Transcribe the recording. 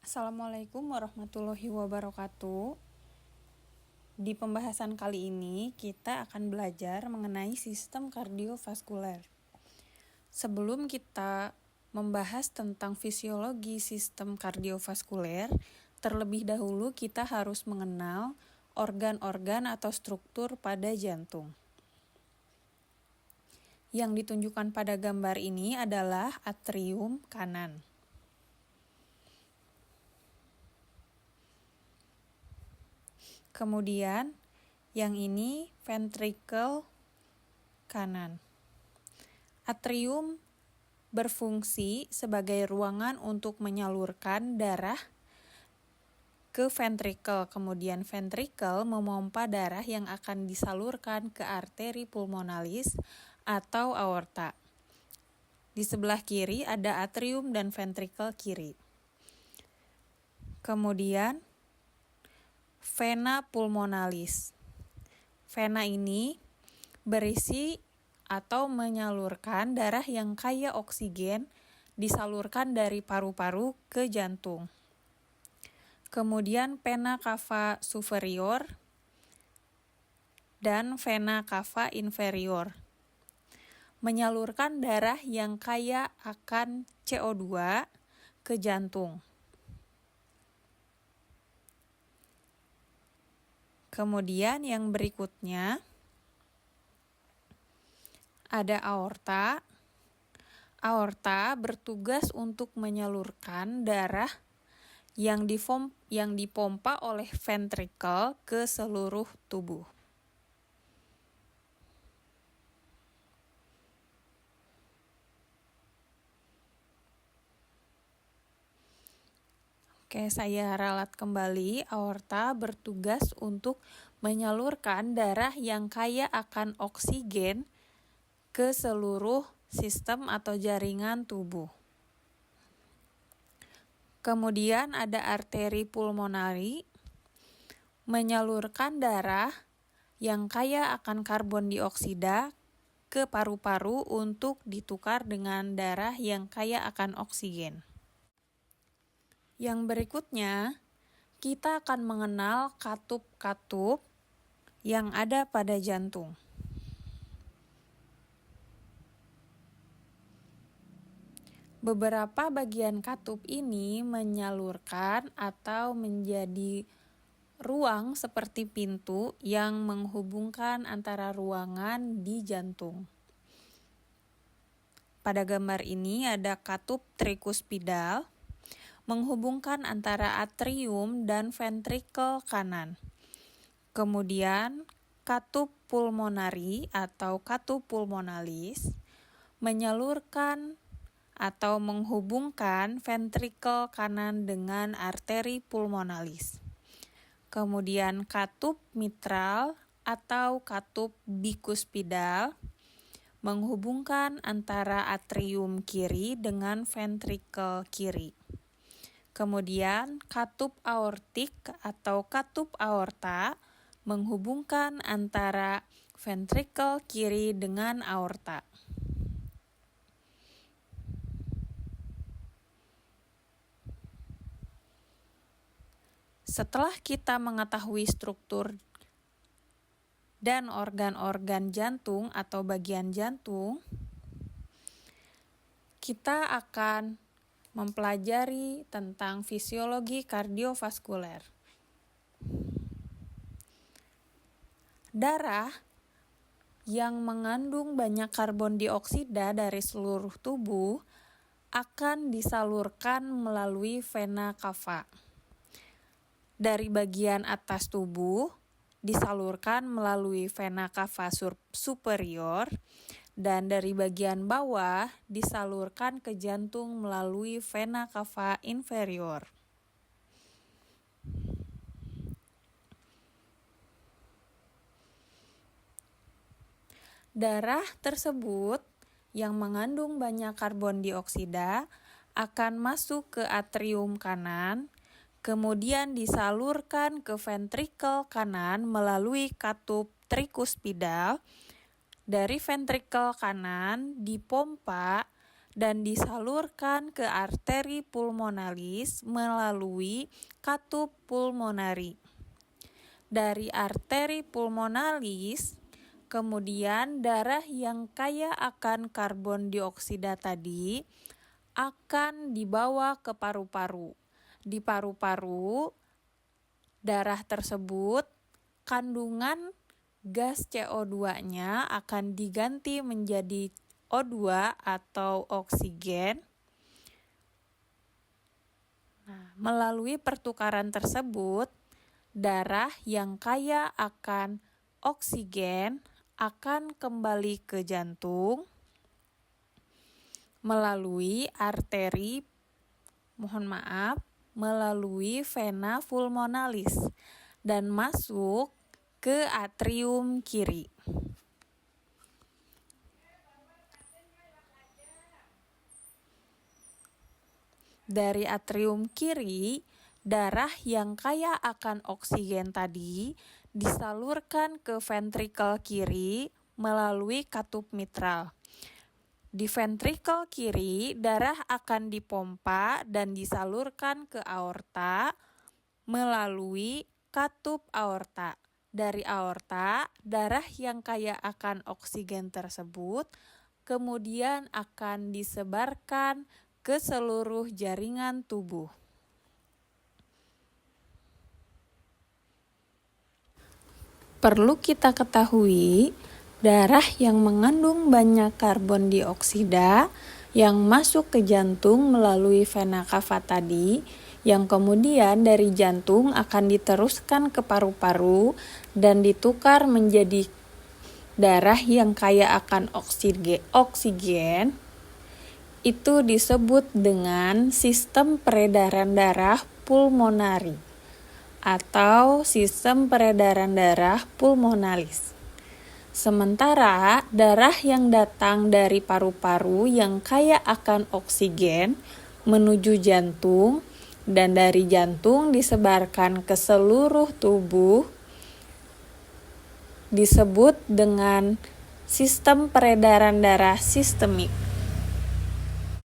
Assalamualaikum warahmatullahi wabarakatuh. Di pembahasan kali ini kita akan belajar mengenai sistem kardiovaskuler. Sebelum kita membahas tentang fisiologi sistem kardiovaskuler, terlebih dahulu kita harus mengenal organ-organ atau struktur pada jantung. Yang ditunjukkan pada gambar ini adalah atrium kanan. Kemudian yang ini ventricle kanan. Atrium berfungsi sebagai ruangan untuk menyalurkan darah ke ventricle. Kemudian ventricle memompa darah yang akan disalurkan ke arteri pulmonalis atau aorta. Di sebelah kiri ada atrium dan ventricle kiri. Kemudian vena pulmonalis. Vena ini berisi atau menyalurkan darah yang kaya oksigen disalurkan dari paru-paru ke jantung. Kemudian vena cava superior dan vena cava inferior menyalurkan darah yang kaya akan CO2 ke jantung. Kemudian yang berikutnya ada aorta. Aorta bertugas untuk menyalurkan darah yang dipompa oleh ventricle ke seluruh tubuh. Oke, saya ralat kembali. Aorta bertugas untuk menyalurkan darah yang kaya akan oksigen ke seluruh sistem atau jaringan tubuh. Kemudian ada arteri pulmonari, menyalurkan darah yang kaya akan karbon dioksida ke paru-paru untuk ditukar dengan darah yang kaya akan oksigen. Yang berikutnya, kita akan mengenal katup-katup yang ada pada jantung. Beberapa bagian katup ini menyalurkan atau menjadi ruang seperti pintu yang menghubungkan antara ruangan di jantung. Pada gambar ini ada katup trikuspidal menghubungkan antara atrium dan ventricle kanan. Kemudian katup pulmonari atau katup pulmonalis menyalurkan atau menghubungkan ventricle kanan dengan arteri pulmonalis. Kemudian katup mitral atau katup bikuspidal menghubungkan antara atrium kiri dengan ventricle kiri. Kemudian katup aortik atau katup aorta menghubungkan antara ventricle kiri dengan aorta. Setelah kita mengetahui struktur dan organ-organ jantung atau bagian jantung, kita akan mempelajari tentang fisiologi kardiovaskuler. Darah yang mengandung banyak karbon dioksida dari seluruh tubuh akan disalurkan melalui vena cava. Dari bagian atas tubuh disalurkan melalui vena cava superior, dan dari bagian bawah disalurkan ke jantung melalui vena cava inferior. Darah tersebut yang mengandung banyak karbon dioksida akan masuk ke atrium kanan, kemudian disalurkan ke ventricle kanan melalui katup trikuspidal. Dari ventricle kanan dipompa dan disalurkan ke arteri pulmonalis melalui katup pulmonari. Dari arteri pulmonalis, kemudian darah yang kaya akan karbon dioksida tadi akan dibawa ke paru-paru. Di paru-paru, darah tersebut kandungan gas CO2-nya akan diganti menjadi O2 atau oksigen. Melalui pertukaran tersebut, darah yang kaya akan oksigen akan kembali ke jantung melalui melalui vena pulmonalis dan masuk ke atrium kiri. Dari atrium kiri, darah yang kaya akan oksigen tadi disalurkan ke ventrikel kiri melalui katup mitral. Di ventrikel kiri, darah akan dipompa dan disalurkan ke aorta melalui katup aorta. Dari aorta, darah yang kaya akan oksigen tersebut kemudian akan disebarkan ke seluruh jaringan tubuh. Perlu kita ketahui, darah yang mengandung banyak karbon dioksida yang masuk ke jantung melalui vena cava tadi, yang kemudian dari jantung akan diteruskan ke paru-paru dan ditukar menjadi darah yang kaya akan oksigen, itu disebut dengan sistem peredaran darah pulmonari atau sistem peredaran darah pulmonalis. Sementara darah yang datang dari paru-paru yang kaya akan oksigen menuju jantung dan dari jantung disebarkan ke seluruh tubuh disebut dengan sistem peredaran darah sistemik.